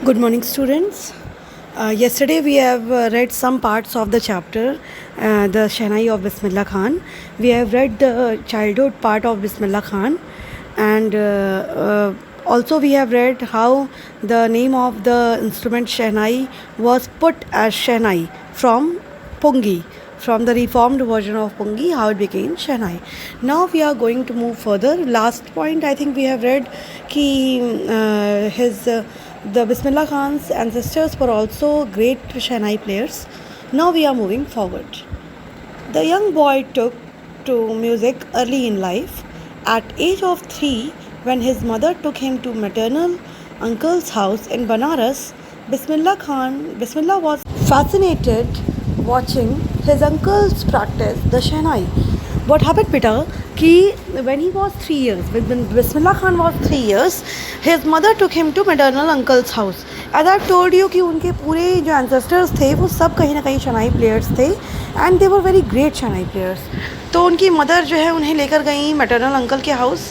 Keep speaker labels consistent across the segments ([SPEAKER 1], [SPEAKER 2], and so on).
[SPEAKER 1] Good morning, students. Yesterday we have read some parts of the chapter, the Shehnai of Bismillah Khan. We have read the childhood part of Bismillah Khan, and also we have read how the name of the instrument Shehnai was put as Shehnai from Pungi, from the reformed version of Pungi, how it became Shehnai. Now we are going to move further. Last point I think we have read ki the Bismillah Khan's ancestors were also great Shehnai players. Now we are moving forward. The young boy took to music early in life. At age of 3, when his mother took him to maternal uncle's house in Banaras, Bismillah was fascinated watching his uncle's practice the Shehnai. What happened, beta, कि when he was 3 years, when Bismillah Khan was 3 years, his mother took him to maternal uncle's house. As I told you कि उनके पूरे जो ancestors थे वो सब कहीं ना कहीं शहनाई players थे and they were very great shehnai players. तो उनकी मदर जो है उन्हें लेकर गई maternal uncle के house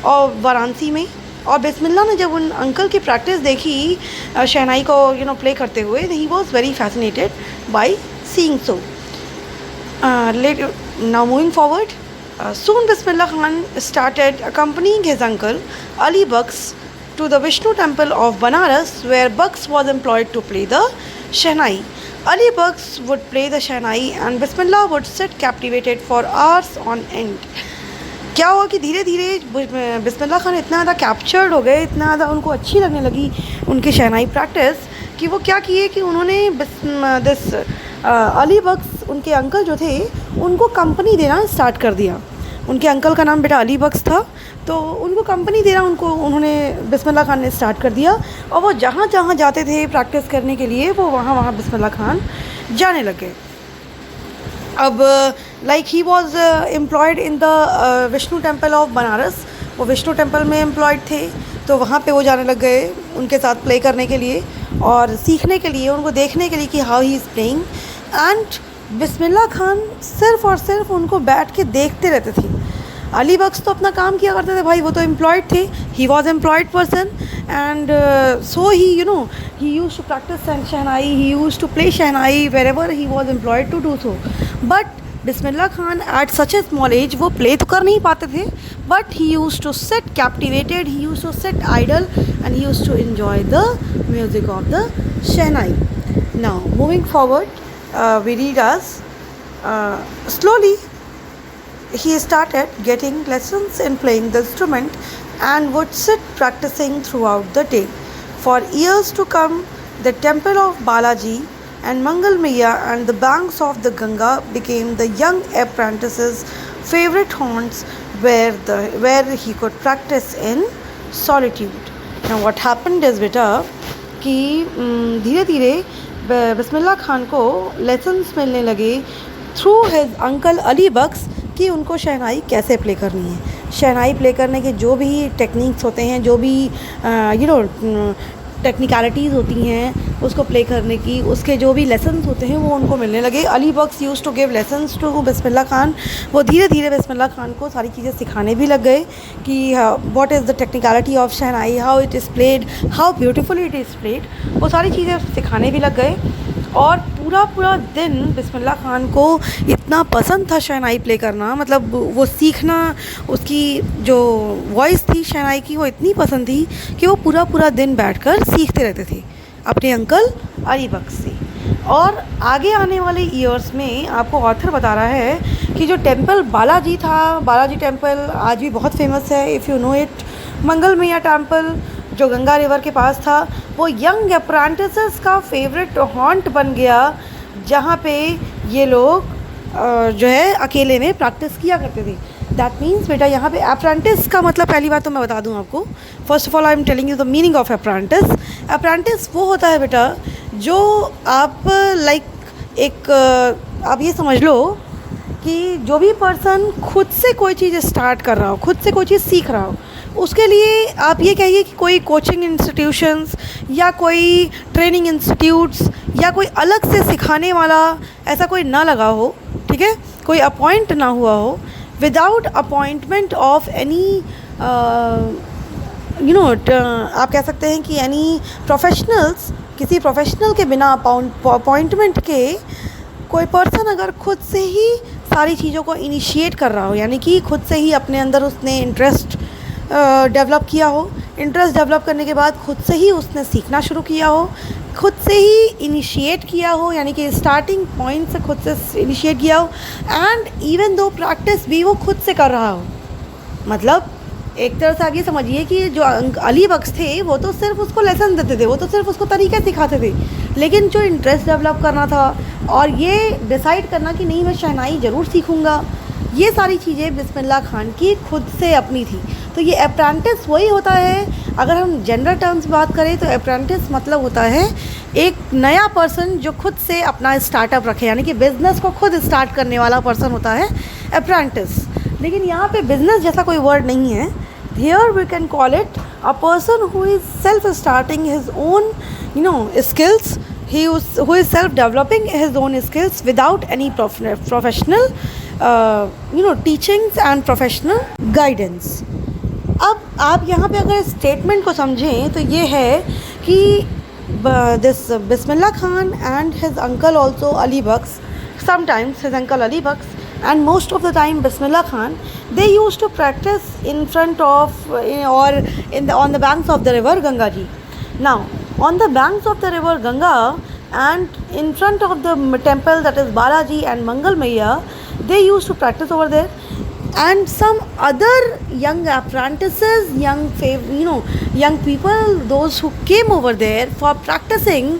[SPEAKER 1] और वाराणसी में, और बिस्मिल्लाह ने जब उन अंकल की प्रैक्टिस देखी शहनाई को प्ले करते हुए, he was very fascinated by seeing so. Now moving forward, soon Bismillah Khan started accompanying his uncle Ali Bucks to the Vishnu temple of Banaras, where Bucks was employed to play the Shehnai. Ali Bucks would play the Shehnai and Bismillah would sit captivated for hours on end. क्या हुआ कि धीरे धीरे बिस्मिल्लाह खान इतना ज़्यादा captured हो गए, इतना ज़्यादा उनको अच्छी लगने लगी उनकी शहनाई प्रैक्टिस कि वो क्या किए कि उन्होंने अली बक्स उनके अंकल जो थे उनको कंपनी देना स्टार्ट कर दिया. उनके अंकल का नाम बेटा अली बक्स था, तो उनको कंपनी देना उन्होंने बिस्मिल्लाह खान ने स्टार्ट कर दिया. और वो जहाँ जहाँ जाते थे प्रैक्टिस करने के लिए वो वहाँ बिस्मिल्लाह खान जाने लगे. अब like he was employed in the Vishnu temple of Banaras, वो विष्णु टेम्पल में एम्प्लॉयड थे, तो वहाँ पे वो जाने लग गए उनके साथ प्ले करने के लिए और सीखने के लिए, उनको देखने के लिए कि how he is playing. And Bismillah Khan सिर्फ़ और सिर्फ उनको बैठ के देखते रहते थे. अली बक्स तो अपना काम किया करते थे भाई, वो तो एम्प्लॉयड थे, he was employed person and so he he used to practice Shehnai, he used to play Shehnai wherever he was employed to do so. But Bismillah Khan at such a small age वो play तो कर नहीं पाते थे, but he used to sit captivated, he used to sit idle and he used to enjoy the music of the Shehnai. Now moving forward, we read as slowly he started getting lessons in playing the instrument and would sit practicing throughout the day. For years to come, the temple of Balaji and Mangal Maiya and the banks of the Ganga became the young apprentice's favorite haunts where he could practice in solitude. Now what happened is बेटा कि धीरे धीरे बिस्मिल्लाह खान को lessons मिलने लगे through his uncle Ali बक्स कि उनको शहनाई कैसे प्ले करनी है. शहनाई प्ले करने के जो भी टेक्निक्स होते हैं, जो भी टेक्निकलिटीज़ होती हैं उसको प्ले करने की, उसके जो भी लेसन्स होते हैं वो उनको मिलने लगे. Ali Bux used to give lessons to Bismillah Khan. वो धीरे धीरे बिस्मिल्लाह खान को सारी चीज़ें सिखाने भी लग गए कि what is the technicality of shehnai, how it is played, how beautifully it is played. वो सारी चीज़ें सिखाने भी लग गए और पूरा दिन बिस्मिल्लाह खान को इतना पसंद था शहनाई प्ले करना, मतलब वो सीखना, उसकी जो वॉइस थी शहनाई की वो इतनी पसंद थी कि वो पूरा दिन बैठकर सीखते रहते थे अपने अंकल अली बक्स से. और आगे आने वाले ईयर्स में आपको ऑथर बता रहा है कि जो टेम्पल बालाजी था, बालाजी टेम्पल आज भी बहुत फेमस है, इफ़ यू नो इट. मंगल मैया टेम्पल जो गंगा रिवर के पास था, वो यंग अप्रेंटिसेस का फेवरेट हॉन्ट बन गया, जहाँ पे ये लोग जो है अकेले में प्रैक्टिस किया करते थे. दैट मीन्स बेटा यहाँ पे अप्रेंटिस का मतलब पहली बात तो मैं बता दूँ आपको. First of all I am telling you the meaning of apprentice. Apprentice वो होता है बेटा जो आप आप ये समझ लो कि जो भी पर्सन खुद से कोई चीज़ स्टार्ट कर रहा हो, खुद से कोई चीज़ सीख रहा हो, उसके लिए आप ये कहिए कि कोई कोचिंग इंस्टीट्यूशंस या कोई ट्रेनिंग इंस्टीट्यूट्स या कोई अलग से सिखाने वाला ऐसा कोई ना लगा हो, ठीक है, कोई अपॉइंट ना हुआ हो. विदाउट अपॉइंटमेंट ऑफ एनी आप कह सकते हैं कि यानी प्रोफेशनल्स, किसी प्रोफेशनल के बिना अपॉइंटमेंट के कोई पर्सन अगर खुद से ही सारी चीज़ों को इनिशिएट कर रहा हो, यानी कि खुद से ही अपने अंदर उसने इंटरेस्ट डेवलप किया हो, इंटरेस्ट डेवलप करने के बाद खुद से ही उसने सीखना शुरू किया हो, खुद से ही इनिशिएट किया हो, यानी कि स्टार्टिंग पॉइंट से खुद से इनिशिएट किया हो, एंड इवन दो प्रैक्टिस भी वो खुद से कर रहा हो। मतलब एक तरह से आगे समझिए कि जो अली बख्श थे वो तो सिर्फ उसको लेसन देते थे, वो तो सिर्फ उसको तरीके सिखाते थे, लेकिन जो इंटरेस्ट डेवलप करना था और ये डिसाइड करना कि नहीं मैं शहनाई ज़रूर सीखूँगा, ये सारी चीज़ें बिस्मिल्लाह खान की खुद से अपनी थी। तो ये अप्रेंटिस वही होता है, अगर हम जनरल टर्म्स बात करें तो अप्रेंटिस मतलब होता है एक नया पर्सन जो खुद से अपना स्टार्टअप रखे, यानी कि बिज़नेस को खुद स्टार्ट करने वाला पर्सन होता है अप्रेंटिस। लेकिन यहाँ पे बिज़नेस जैसा कोई वर्ड नहीं है। Here we can call it a person who is self-starting his own, skills. Who is self-developing his own skills without any professional, teachings and professional guidance. अब आप यहाँ पे अगर स्टेटमेंट को समझें तो ये है कि this Bismillah Khan and his uncle also Ali Baks, sometimes his uncle Ali Baks and most of the time Bismillah Khan, they used to practice in front of on the banks of the river Ganga ji. Now on the banks of the river Ganga and in front of the temple, that is Balaji and Mangal Maiya, they used to practice over there. And some other young apprentices, young people, those who came over there for practicing,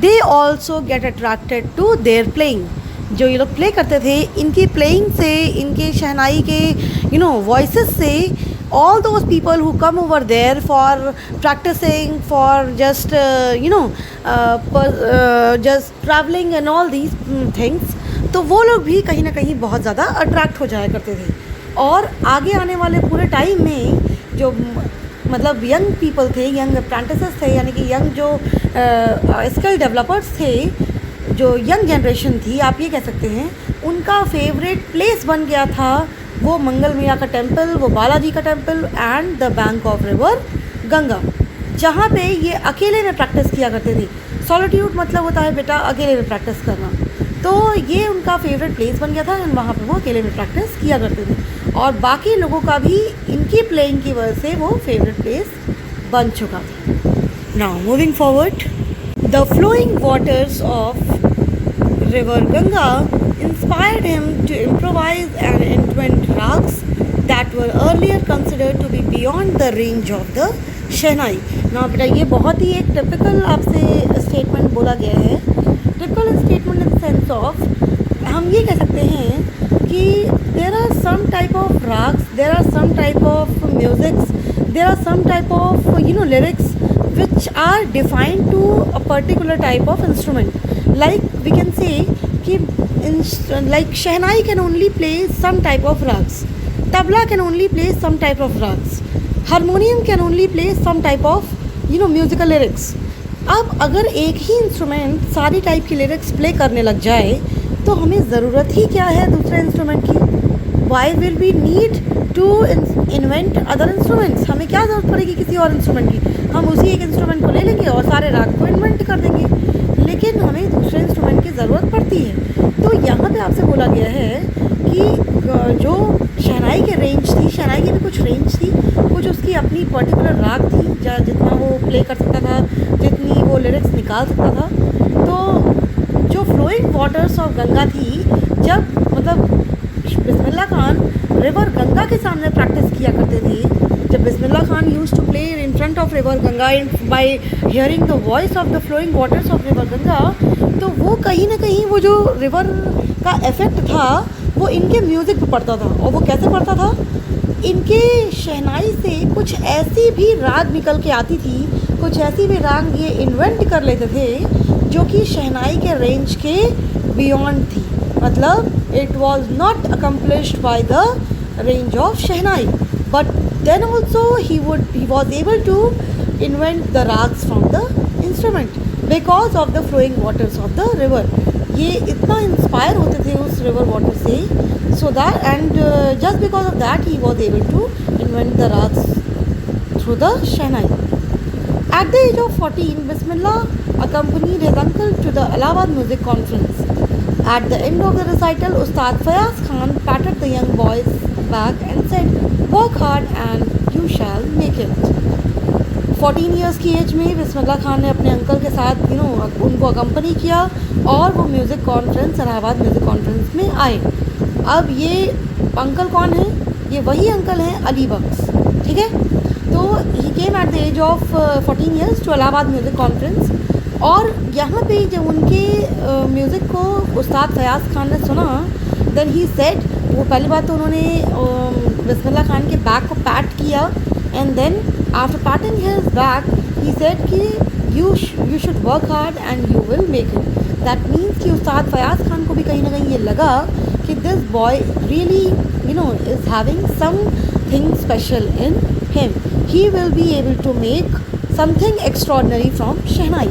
[SPEAKER 1] they also get attracted to their playing. जो ये लोग play करते थे, इनकी playing से, इनके शहनाई के voices से, all those people who come over there for practicing, for just just traveling and all these things, तो वो लोग भी कहीं ना कहीं बहुत ज़्यादा अट्रैक्ट हो जाया करते थे। और आगे आने वाले पूरे टाइम में जो मतलब यंग पीपल थे, यंग अप्रेंटिसेस थे, यानी कि यंग जो स्किल डेवलपर्स थे, जो यंग जनरेशन थी, आप ये कह सकते हैं, उनका फेवरेट प्लेस बन गया था वो मंगल मैया का टेम्पल, वो बालाजी का temple and the bank of river Ganga, जहाँ पे ये अकेले में प्रैक्टिस किया करते थे। सॉलिट्यूड मतलब होता है बेटा अकेले में प्रैक्टिस करना, तो ये उनका फेवरेट प्लेस बन गया था एंड वहाँ पे वो अकेले में प्रैक्टिस किया करते थे, और बाकी लोगों का भी इनकी प्लेइंग की वजह से वो फेवरेट प्लेस बन चुका था। Now moving forward, the flowing waters of river Ganga inspired him to improvise and invent rags that were earlier considered to be beyond the range of the शहनाई। ना बेटा ये बहुत ही एक टिपिकल आपसे स्टेटमेंट बोला गया है। Typical statement in the sense of, हम ये कह सकते हैं कि there are some type of ragas, there are some type of musics, there are some type of lyrics which are defined to a particular type of instrument. Like we can say कि like shehnai can only play some type of rags, tabla can only play some type of rags, harmonium can only play some type of musical lyrics. अब अगर एक ही instrument सारी type की lyrics play करने लग जाए तो हमें ज़रूरत ही क्या है दूसरे इंस्ट्रूमेंट की? Why will we need to invent other instruments? हमें क्या ज़रूरत पड़ेगी किसी और इंस्ट्रूमेंट की? हम उसी एक इंस्ट्रूमेंट को ले लेंगे और सारे राग को इन्वेंट कर देंगे, लेकिन हमें दूसरे इंस्ट्रूमेंट की ज़रूरत पड़ती है। तो यहाँ पे आपसे बोला गया है कि जो शहनाई की रेंज थी, शहनाई की भी कुछ रेंज थी, कुछ उसकी अपनी पर्टिकुलर राग थी, जितना वो प्ले कर सकता था, जितनी वो लिरिक्स निकाल सकता था। तो जो फ्लोइंग वाटर्स ऑफ गंगा थी, जब मतलब बिस्मिल्लाह खान रिवर गंगा के सामने प्रैक्टिस किया करते थे, जब Bismillah Khan used to play in front of river Ganga by hearing the voice of the flowing waters of river Ganga, तो वो कहीं ना कहीं वो जो रिवर का इफेक्ट था वो इनके म्यूज़िक पे पड़ता था। और वो कैसे पड़ता था? इनके शहनाई से कुछ ऐसी भी राग निकल के आती थी, कुछ ऐसी भी राग ये इन्वेंट कर लेते थे जो कि शहनाई के रेंज के बियॉन्ड थी। मतलब it was not accomplished by the range of shehnai, but then also he was able to invent the rags from the instrument because of the flowing waters of the river. ये इतना inspire होते थे उस river water से, so that and just because of that he was able to invent the rags through the Shehnai. At the age of 14, Bismillah accompanied his uncle to the Allahabad Music Conference. At the end of the recital, Ustad Fayaz Khan patted the young boy's back and said, "Work hard and you shall make it." 14 years की as में बिस्मिल्लाह खान ने अपने uncle के साथ उनको accompany किया और वो music conference Allahabad music conference में आए. अब ये अंकल कौन है? ये वही अंकल हैं अली बख्श. ठीक है, तो he came at the age of 14 years to Allahabad music conference. और यहाँ पे जब उनके म्यूज़िक को उस्ताद फयाज़ खान ने सुना, देन ही सेड, वो पहली बात तो उन्होंने बिस्मिल्लाह खान के बैक को पैट किया, and then after patting his back he said कि you should work hard and you will make it. That means कि उस्ताद फयाज़ खान को भी कहीं ना कहीं ये लगा कि this boy really is having something special in him. He will be able to make something extraordinary from Shehnai.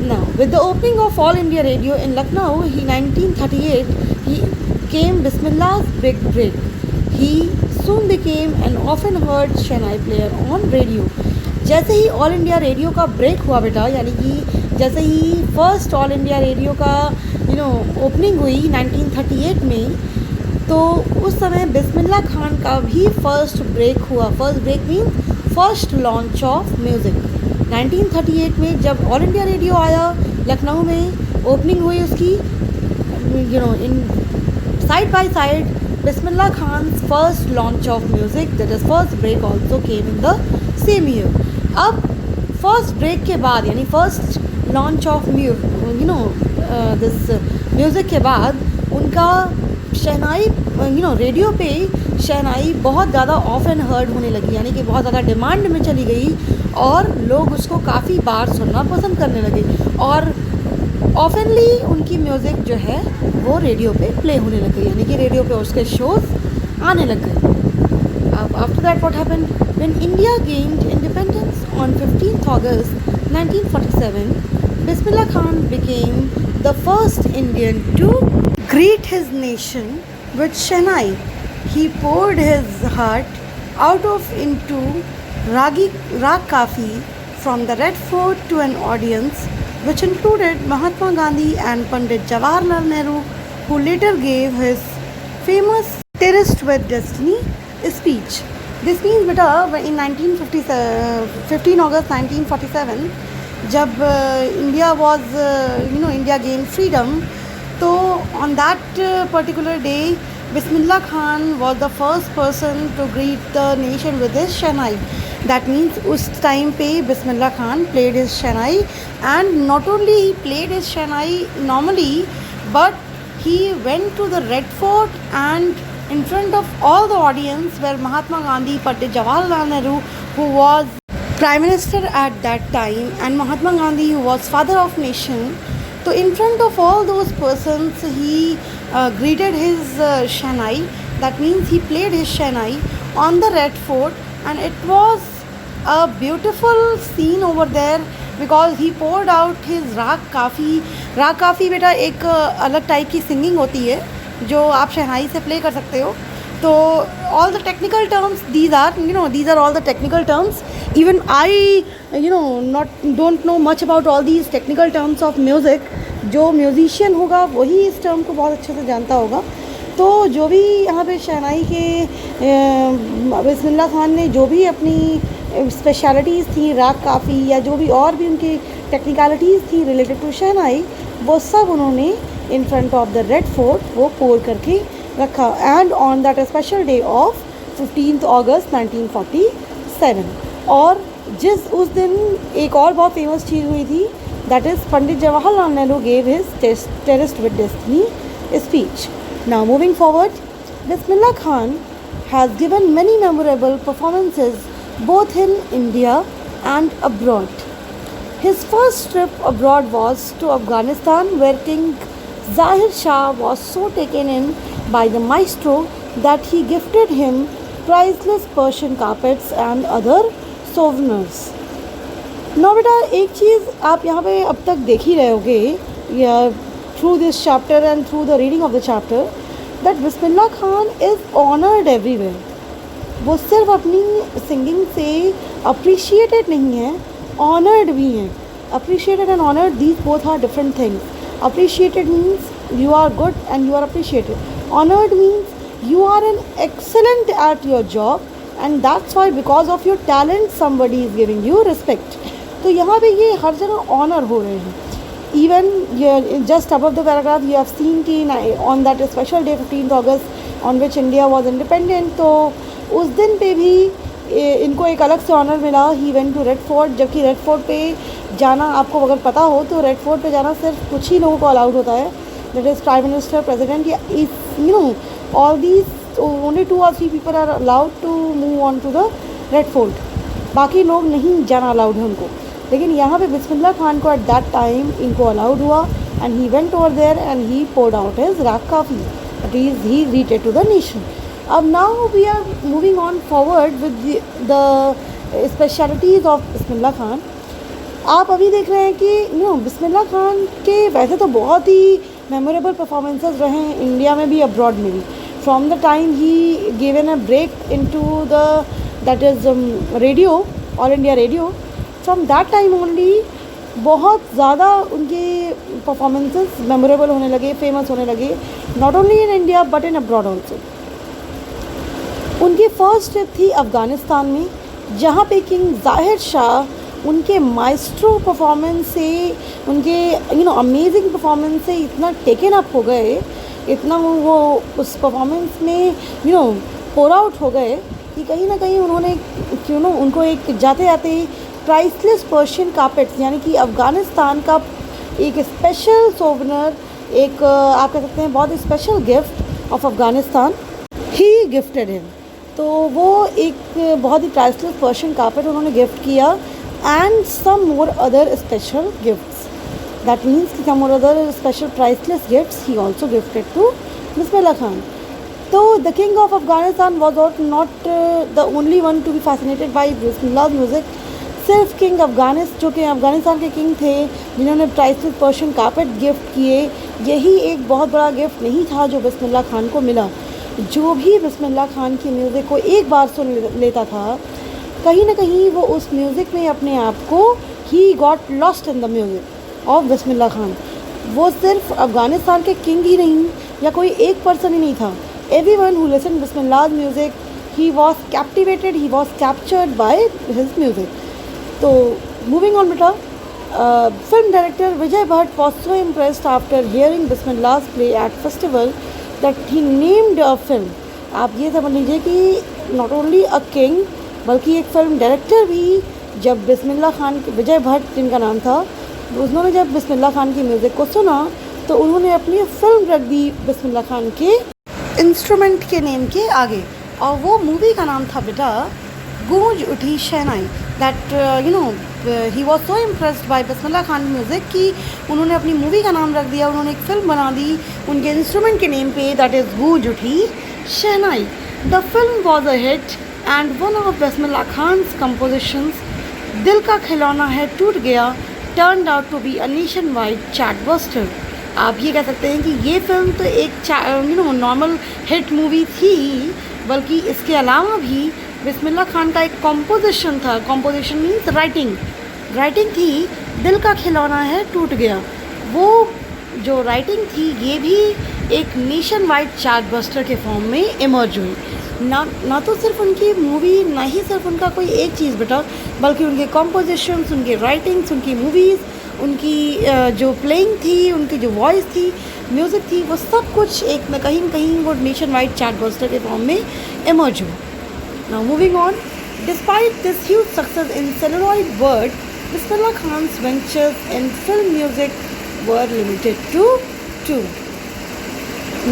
[SPEAKER 1] Now, with the opening of All India Radio in Lucknow, in 1938, he came Bismillah's big break. He soon became an often heard Shehnai player on radio. जैसे ही all India radio का break हुआ बेटा, यानी कि जैसे ही first all India radio का opening हुई 1938 में, तो उस समय बिस्मिल्लाह खान का भी फर्स्ट ब्रेक हुआ. First break mean first launch of music. 1938 में जब ऑल इंडिया रेडियो आया लखनऊ में, ओपनिंग हुई उसकी, in side by side Bismillah Khan first launch of music, that is first break also came in the same year. अब first break के बाद, यानी first launch of this music के बाद, उनका शहनाई रेडियो पे शहनाई बहुत ज़्यादा ऑफ एंड हर्ड होने लगी, यानी कि बहुत ज़्यादा डिमांड में चली गई और लोग उसको काफ़ी बार सुनना पसंद करने लगे और ऑफनली उनकी म्यूज़िक जो है वो रेडियो पे प्ले होने लग गई, यानी कि रेडियो पे उसके शोज़ आने लग गए. अब after that what happened when India gained independence on 15th August 1947, Bismillah Khan became the first Indian to greet his nation with Shehnai. He poured his heart out of into Rag Kafi from the Red Fort to an audience which included Mahatma Gandhi and Pandit Jawaharlal Nehru, who later gave his famous Terrorist with Destiny speech. This means beta in 15 August 1947 जब India was India gained freedom, तो on that particular day Bismillah Khan was the first person to greet the nation with his Shehnai. That means उस time पे Bismillah Khan played his Shehnai, and not only he played his Shehnai normally, but he went to the Red Fort and in front of all the audience where Mahatma Gandhi, Pandit Jawaharlal Nehru, who was Prime Minister at that time, and Mahatma Gandhi, who was father of nation. So in front of all those persons, he greeted his Shehnai. That means he played his Shehnai on the Red Fort, and it was a beautiful scene over there because he poured out his Rag Kafi. Rag Kafi बेटा एक अलग type की singing होती है जो आप शहनाई से play कर सकते हो. तो all the technical terms, these are all the technical terms. Even I don't know much about all these technical terms of music. जो म्यूज़िशियन होगा वही इस टर्म को बहुत अच्छे से जानता होगा. तो जो भी यहाँ पे शहनाई के बिस्मिल्लाह खान ने जो भी अपनी स्पेशलिटीज़ थी, राग काफ़ी या जो भी और भी उनकी टेक्निकलिटीज़ थी रिलेटेड टू शहनाई, वो सब उन्होंने इन front of the red fort वो पोर करके रखा. And on that special day of 15th August 1947. और उस दिन एक और बहुत फेमस चीज़ हुई थी, that is Pandit Jawaharlal Nehru gave his Terrorist with Destiny speech. Now moving forward, Bismillah Khan has given many memorable performances both in India and abroad. His first trip abroad was to Afghanistan, where King Zahir Shah was so taken in by the maestro that he gifted him priceless Persian carpets and other souvenirs. Now बेटा एक चीज़ आप यहाँ पे अब तक देख ही रहे होगे या through this chapter and through the reading of the chapter, that Bismillah Khan is honored everywhere. वो सिर्फ अपनी सिंगिंग से अप्रिशिएटेड नहीं है, ऑनर्ड भी हैं. Appreciated and honoured, these both are different things. Appreciated means you are good and you are appreciated. Honoured means you are an excellent at your job and that's why because of your talent somebody is giving you respect. तो यहाँ पे ये हर जगह honour हो रहे हैं. Even just above the paragraph you have seen कि on that special day 15th August on which India was independent, तो उस दिन पे भी इनको एक अलग से ऑनर मिला. He went to Red Fort. जबकि रेड फोर्ट पे जाना, आपको अगर पता हो तो रेड फोर्ट पे जाना सिर्फ कुछ ही लोगों को अलाउड होता है. That is prime minister, president, या you know all these only 2 or 3 people are allowed to move on to the red fort. बाकी लोग नहीं जाना अलाउड है उनको. लेकिन यहाँ पे बिस्मिल्लाह खान को एट दैट टाइम इनको अलाउड हुआ and he went over there and he poured out his raga काफ़ी. That is he greeted to the nation. अब now we are moving on forward with the specialities of Bismillah Khan. आप अभी देख रहे हैं कि बिस्मिल्लाह खान के वैसे तो बहुत ही मेमोरेबल परफॉर्मेंसेस रहे हैं इंडिया में भी, अब्रॉड में भी. From the time he given a break into the that is radio, All India Radio, from that time only बहुत ज़्यादा उनके परफॉर्मेंसेस मेमोरेबल होने लगे, फेमस होने लगे, not only in India but in abroad also. उनकी फर्स्ट ट्रिप थी अफ़गानिस्तान में, जहाँ पे किंग ज़ाहिर शाह उनके माइस्ट्रो परफॉर्मेंस से, उनके अमेजिंग परफॉर्मेंस से इतना टेकन अप हो गए, इतना वो उस परफॉर्मेंस में पोर आउट हो गए कि कहीं ना कहीं उन्होंने उनको एक जाते जाते प्राइसलेस पर्शियन कार्पेट्स, यानी कि अफ़गानिस्तान का एक स्पेशल सोवेनियर, एक आप कह सकते हैं बहुत ही special gift of Afghanistan he gifted him. तो वो एक बहुत ही प्राइसलेस पर्शियन कार्पेट उन्होंने गिफ्ट किया and some more other special gifts. That means कि some more other special priceless gifts he also gifted to Bismillah Khan. तो the king of Afghanistan was not the only one to be fascinated by Bismillah music. सिर्फ king जो कि अफ़गानिस्तान के king थे, जिन्होंने priceless Persian carpet gift किए, यही एक बहुत बड़ा गिफ्ट नहीं था जो बिस्मिल्लाह खान को मिला. जो भी बिस्मिल्लाह खान की म्यूज़िक को एक बार सुन लेता था, कहीं ना कहीं वो उस म्यूज़िक में अपने आप को ही got lost in the music of Bismillah Khan. वो सिर्फ अफ़गानिस्तान के किंग ही नहीं या कोई एक पर्सन ही नहीं था. Everyone who listen Bismillah music, he was captivated, he was captured by his music. तो मूविंग ऑन बेटा, film director Vijay Bhatt was so impressed after hearing Bismillah play at festival that he named a film. आप ये समझ लीजिए कि not only a king बल्कि एक film director भी, जब बिस्मिल्लाह खान, विजय भट्ट जिनका नाम था, उन्होंने जब बिस्मिल्लाह खान की म्यूज़िक को सुना तो उन्होंने अपनी फिल्म रख दी बिस्मिल्लाह खान के इंस्ट्रूमेंट के नेम के आगे. और वो मूवी का नाम था बेटा Goonj Uthi Shehnai. That he was so impressed by Bismillah Khan music कि उन्होंने अपनी मूवी का नाम रख दिया, उन्होंने एक फ़िल्म बना दी उनके इंस्ट्रूमेंट के नेम पे, that is Goonj Uthi Shehnai. The film was a hit and one of Bismillah Khan's compositions, Dil Ka Khilona Hai Toot Gaya, turned out to be a nationwide chartbuster. आप ये कह सकते हैं कि ये फिल्म तो एक नॉर्मल हिट मूवी थी, बल्कि इसके अलावा भी बिस्मिल्लाह खान का एक कॉम्पोजिशन था. कॉम्पोजिशन मीन्स राइटिंग थी, दिल का खिलौना है टूट गया. वो जो राइटिंग थी ये भी एक नेशन वाइड चार्टबस्टर के फॉर्म में इमर्ज हुई. ना तो सिर्फ उनकी मूवी, ना ही सिर्फ उनका कोई एक चीज़ बेटा, बल्कि उनके कॉम्पोजिशंस, उनके राइटिंग्स, उनकी मूवीज़, उनकी जो प्लेइंग थी, उनकी जो वॉइस थी, म्यूज़िक थी, वो सब कुछ एक न कहीं वो नेशन वाइड चार्टबस्टर के फॉर्म में इमर्ज हुआ. Now moving on, despite this huge success in celluloid world, Bismillah Khan's ventures in film music were limited to 2.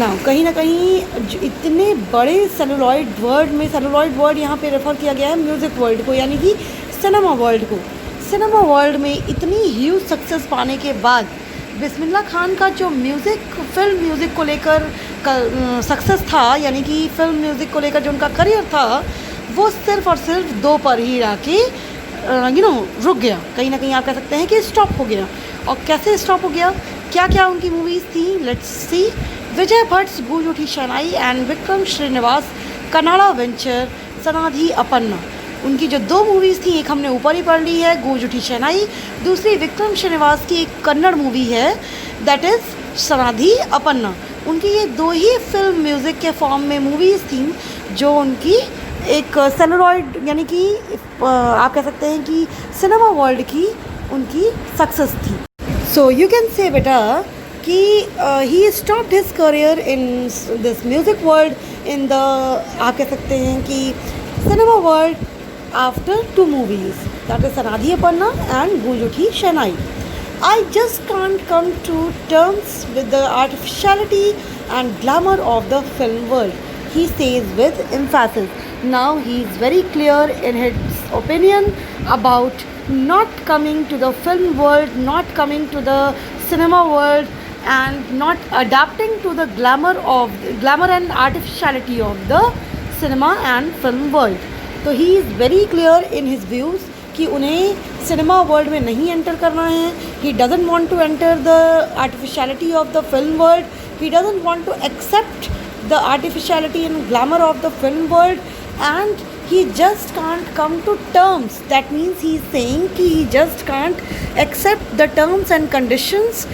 [SPEAKER 1] Now कहीं ना कहीं इतने बड़े सेलुलॉइड वर्ड यहाँ पे रेफ़र किया गया है म्यूज़िक वर्ल्ड को, यानी कि सिनेमा वर्ल्ड को. सिनेमा वर्ल्ड में इतनी ह्यूज सक्सेस पाने के बाद बिस्मिल्लाह खान का जो फिल्म म्यूज़िक को लेकर सक्सेस था, यानी कि फिल्म म्यूज़िक को लेकर जो उनका करियर था, वो सिर्फ और सिर्फ 2 पर ही आके रुक गया. कहीं ना कहीं आप कह सकते हैं कि स्टॉप हो गया. और कैसे स्टॉप हो गया, क्या क्या उनकी मूवीज़ थी, लेट्स सी. विजय भट्ट्स गूंज उठी शहनाई एंड विक्रम श्रीनिवास कन्नड़ा वेंचर सनाधि अपन्ना। उनकी जो 2 मूवीज़ थी, एक हमने ऊपर ही पढ़ ली है, गूंज उठी शहनाई, दूसरी विक्रम श्रीनिवास की एक कन्नड़ मूवी है, दैट इज़ सनाधि अपन्ना। उनकी ये 2 ही फिल्म म्यूज़िक के फॉर्म में मूवीज़ थी जो उनकी एक सेलुलॉइड यानी कि आप कह सकते हैं कि सिनेमा वर्ल्ड की उनकी सक्सेस थी। सो यू कैन से बेटा कि he stopped his career in this music world in the आप कह सकते हैं कि cinema world after 2 movies, that is Sanadhi Aparna and Goonj Uthi Shehnai. I just can't come to terms with the artificiality and glamour of the film world, he says with emphasis. Now he is very clear in his opinion about not coming to the film world, not coming to the cinema world, and not adapting to the glamour and artificiality of the cinema and film world. तो he is very clear in his views कि उन्हें cinema world में नहीं enter करना है. He doesn't want to enter the artificiality of the film world. He doesn't want to accept the artificiality and glamour of the film world, and he just can't come to terms. That means he is saying कि he just can't accept the terms and conditions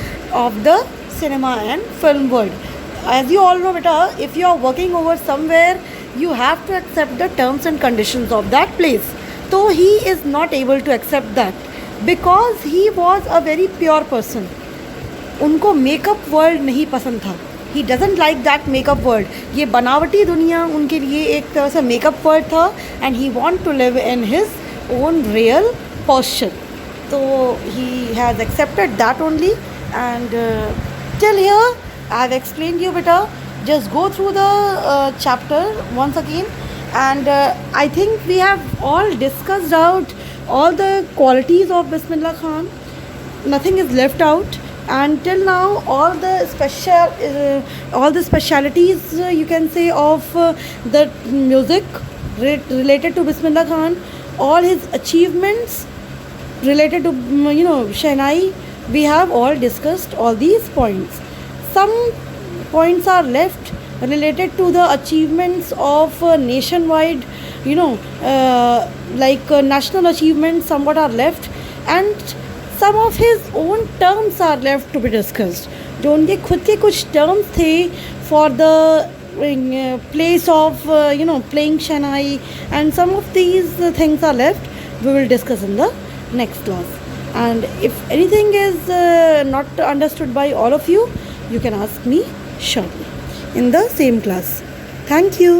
[SPEAKER 1] of the cinema and film world. As you all know beta, if you are working over somewhere, you have to accept the terms and conditions of that place. So he is not able to accept that because he was a very pure person. उनको makeup world नहीं पसंद था. He doesn't like that makeup world. ये बनावटी दुनिया उनके लिए एक तरह से मेकअप वर्ल्ड था, and he want to live in his own real posture. तो he has accepted that only, and till here I have explained you बेटा. Just go through the chapter once again, and I think we have all discussed out all the qualities of Bismillah Khan. Nothing is left out, and till now all the specialities you can say of the music related to Bismillah Khan, all his achievements related to Shehnai, we have all discussed all these points. Some points are left related to the achievements of nationwide, like national achievements somewhat are left, and some of his own terms are left to be discussed. जो उनके खुद के कुछ terms थे for the place of playing Shehnai, and some of these things are left. We will discuss in the next class, and if anything is not understood by all of you, you can ask me shortly in the same class. Thank you.